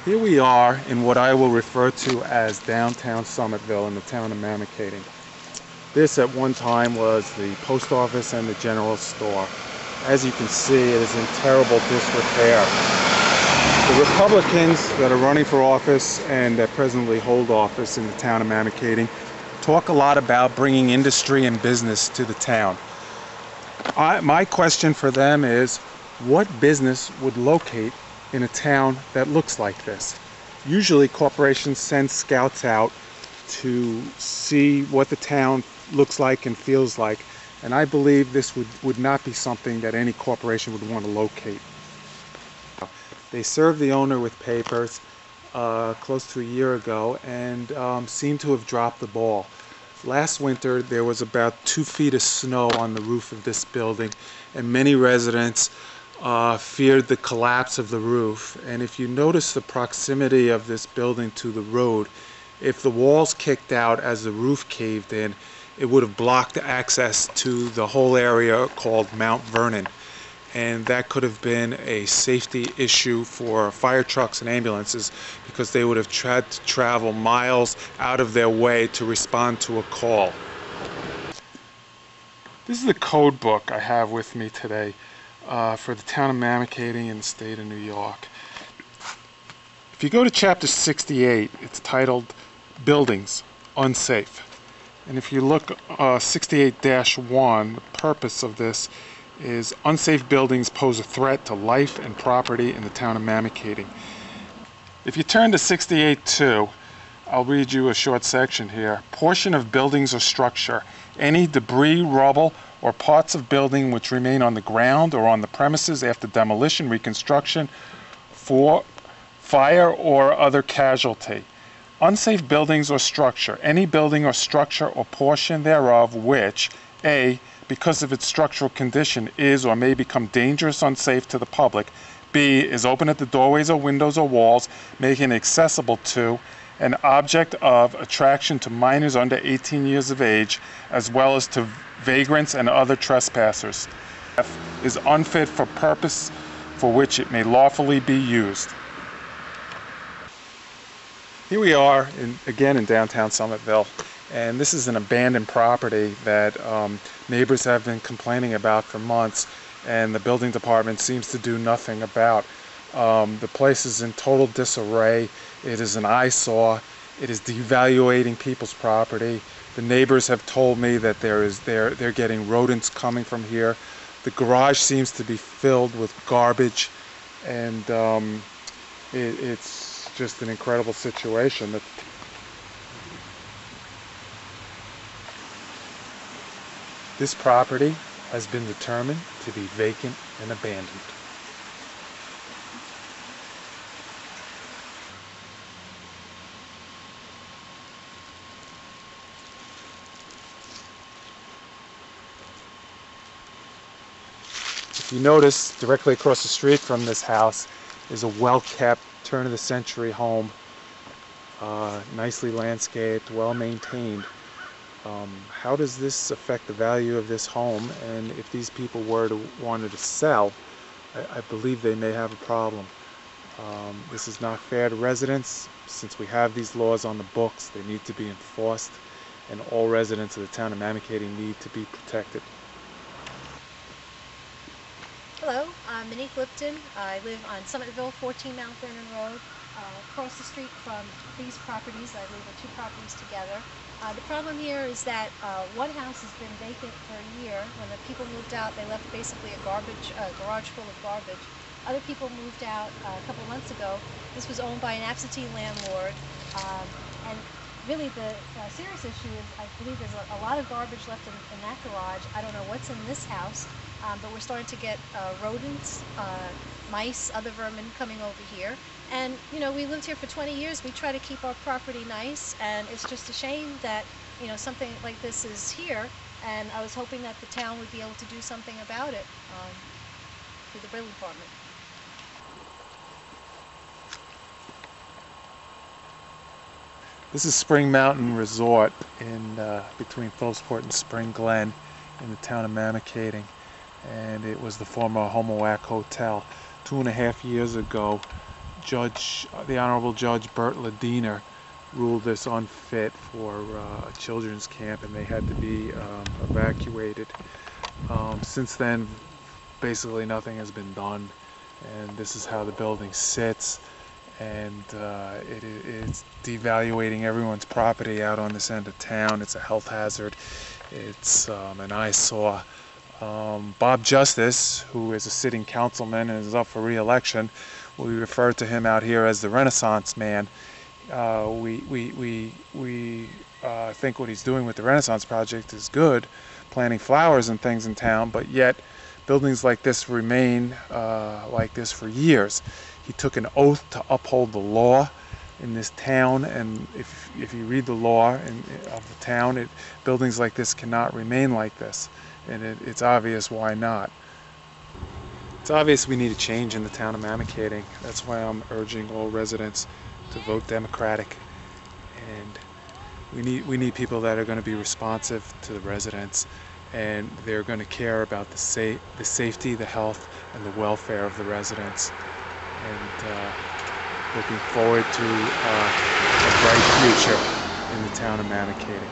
Here we are in what I will refer to as downtown Summitville in the town of Mamakating. This at one time was the post office and the general store. As you can see, it is in terrible disrepair. The Republicans that are running for office and that presently hold office in the town of Mamakating talk a lot about bringing industry and business to the town. My question for them is, what business would locate in a town that looks like this? Usually corporations send scouts out to see what the town looks like and feels like, and I believe this would not be something that any corporation would want to locate. They served the owner with papers close to a year ago and seem to have dropped the ball. Last winter there was about 2 feet of snow on the roof of this building, and many residents feared the collapse of the roof. And if you notice the proximity of this building to the road, if the walls kicked out as the roof caved in, it would have blocked access to the whole area called Mount Vernon. And that could have been a safety issue for fire trucks and ambulances, because they would have had to travel miles out of their way to respond to a call. This is the code book I have with me today for the town of Mamakating in the state of New York. If you go to chapter 68, it's titled Buildings Unsafe. And if you look 68-1, the purpose of this is unsafe buildings pose a threat to life and property in the town of Mamakating. If you turn to 68-2, I'll read you a short section here. Portion of buildings or structure, any debris, rubble, or parts of building which remain on the ground or on the premises after demolition, reconstruction, for fire or other casualty. Unsafe buildings or structure, any building or structure or portion thereof which, A, because of its structural condition, is or may become dangerous, unsafe to the public. B, is open at the doorways or windows or walls, making it accessible to an object of attraction to minors under 18 years of age, as well as to vagrants and other trespassers. F, is unfit for purpose for which it may lawfully be used. Here we are again in downtown Summitville, and this is an abandoned property that neighbors have been complaining about for months, and the building department seems to do nothing about. The place is in total disarray. It is an eyesore. It is devaluating people's property. The neighbors have told me that they're getting rodents coming from here. The garage seems to be filled with garbage, and it's just an incredible situation. This property has been determined to be vacant and abandoned. If you notice, directly across the street from this house is a well-kept, turn-of-the-century home, nicely landscaped, well-maintained. How does this affect the value of this home? And if these people wanted to sell, I believe they may have a problem. This is not fair to residents. Since we have these laws on the books, they need to be enforced, and all residents of the town of Mamakating need to be protected. Hello, I'm Monique Lipton. I live on Summitville, 14 Mount Vernon Road, across the street from these properties. I believe are 2 properties together. The problem here is that one house has been vacant for a year. When the people moved out, they left basically a garage full of garbage. Other people moved out a couple months ago. This was owned by an absentee landlord, and really the serious issue is I believe there's a lot of garbage left in that garage. I don't know what's in this house, but we're starting to get rodents, mice, other vermin coming over here. And you know, we lived here for 20 years. We try to keep our property nice, and it's just a shame that, you know, something like this is here. And I was hoping that the town would be able to do something about it through the building department. This is Spring Mountain Resort in between Phillipsport and Spring Glen in the town of Mamakating, and it was the former Homoac Hotel. 2.5 years ago, the Honorable Judge Bert Ledeener ruled this unfit for a children's camp, and they had to be evacuated. Since then, basically nothing has been done, and this is how the building sits, and it's devaluating everyone's property out on this end of town. It's a health hazard. It's an eyesore. Bob Justice, who is a sitting councilman and is up for re-election, we refer to him out here as the Renaissance man. We think what he's doing with the Renaissance Project is good, planting flowers and things in town, but yet buildings like this remain like this for years. He took an oath to uphold the law in this town, and if you read the law of the town, buildings like this cannot remain like this, and it's obvious why not. It's obvious we need a change in the town of Mamakating. That's why I'm urging all residents to vote Democratic, and we need people that are going to be responsive to the residents, and they're going to care about the safety, the health, and the welfare of the residents. And looking forward to a bright future in the town of Mamakating.